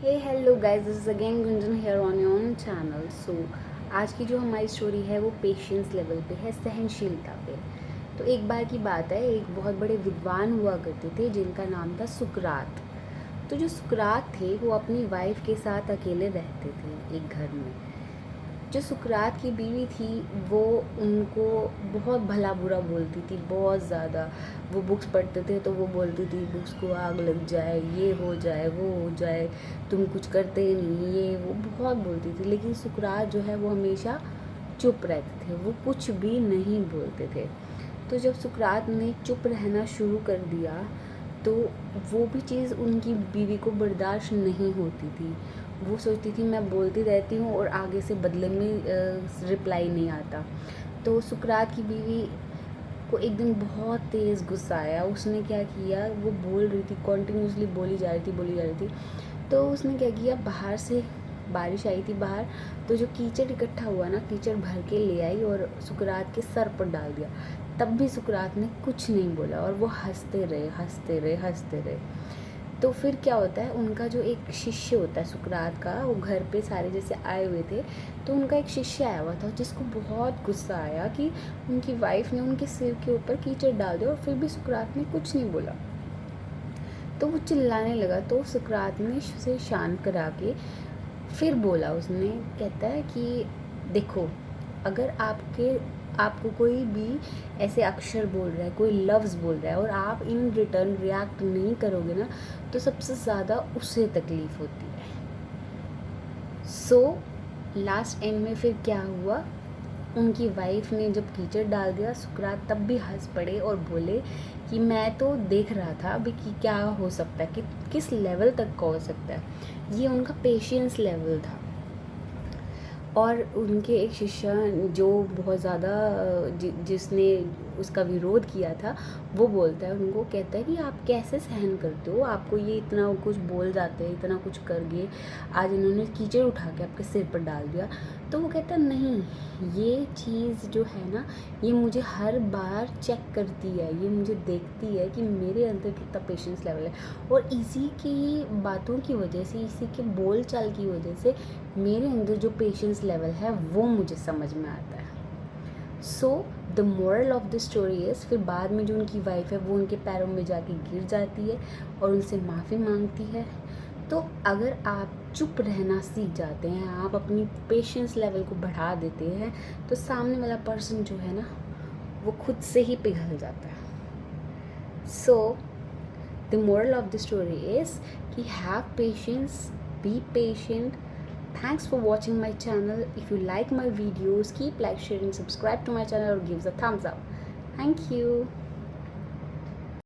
Hey hello guys, this is again Gunjan here on your own channel. So आज की जो हमारी स्टोरी है वो पेशेंस लेवल पे है, सहनशीलता पे। तो एक बार की बात है, एक बहुत बड़े विद्वान हुआ करते थे जिनका नाम था सुकरात। तो जो सुकरात थे वो अपनी वाइफ के साथ अकेले रहते थे एक घर में। जो सुकरात की बीवी थी वो उनको बहुत भला बुरा बोलती थी, बहुत ज़्यादा। वो बुक्स पढ़ते थे तो वो बोलती थी बुक्स को आग लग जाए, ये हो जाए, वो हो जाए, तुम कुछ करते नहीं, ये वो बहुत बोलती थी। लेकिन सुकरात जो है वो हमेशा चुप रहते थे, वो कुछ भी नहीं बोलते थे। तो जब सुकरात ने चुप रहना शुरू कर दिया तो वो भी चीज़ उनकी बीवी को बर्दाश्त नहीं होती थी। वो सोचती थी मैं बोलती रहती हूँ और आगे से बदले में रिप्लाई नहीं आता। तो सुकरात की बीवी को एक दिन बहुत तेज़ गुस्सा आया। उसने क्या किया, वो बोल रही थी, कॉन्टिन्यूसली बोली जा रही थी। तो उसने क्या किया, बाहर से बारिश आई थी बाहर, तो जो कीचड़ इकट्ठा हुआ ना, कीचड़ भर के ले आई और सुकरात के सर पर डाल दिया। तब भी सुकरात ने कुछ नहीं बोला और वो हंसते रहे हंसते रहे हंसते रहे। तो फिर क्या होता है, उनका जो एक शिष्य होता है सुकरात का, वो घर पे सारे जैसे आए हुए थे, तो उनका एक शिष्य आया हुआ था जिसको बहुत गुस्सा आया कि उनकी वाइफ ने उनके सिर के ऊपर कीचड़ डाल दिया और फिर भी सुकरात ने कुछ नहीं बोला। तो वो चिल्लाने लगा। तो सुकरात ने उसे शांत करा के फिर बोला, उसने कहता है कि देखो, अगर आपको कोई भी ऐसे अक्षर बोल रहा है, कोई लफ्ज़ बोल रहा है और आप इन रिटर्न रिएक्ट नहीं करोगे ना, तो सबसे ज़्यादा उसे तकलीफ़ होती है। सो लास्ट एंड में फिर क्या हुआ, उनकी वाइफ ने जब कीचड़ डाल दिया, सुकरात तब भी हंस पड़े और बोले कि मैं तो देख रहा था अभी कि क्या हो सकता है, कि किस लेवल तक का हो सकता है। ये उनका पेशेंस लेवल था। और उनके एक शिष्य जो बहुत ज़्यादा जिसने उसका विरोध किया था, वो बोलता है उनको, कहता है कि आप कैसे सहन करते हो, आपको ये इतना कुछ बोल जाते हैं, इतना कुछ कर गए, आज इन्होंने कीचड़ उठा के आपके सिर पर डाल दिया। तो वो कहता है नहीं, ये चीज़ जो है ना, ये मुझे हर बार चेक करती है, ये मुझे देखती है कि मेरे अंदर कितना पेशेंस लेवल है। और इसी की बातों की वजह से, इसी के बोल चाल की वजह से मेरे अंदर जो पेशेंस लेवल है वो मुझे समझ में आता है। So the moral of the story is, फिर बाद में जो उनकी वाइफ है वो उनके पैरों में जाके गिर जाती है और उनसे माफ़ी मांगती है। तो अगर आप चुप रहना सीख जाते हैं, आप अपनी पेशेंस लेवल को बढ़ा देते हैं, तो सामने वाला पर्सन जो है ना, वो खुद से ही पिघल जाता है। So the moral of the story is कि have patience, be patient. Thanks for watching my channel. If you like my videos, keep like, sharing, subscribe to my channel or give a thumbs up. Thank you.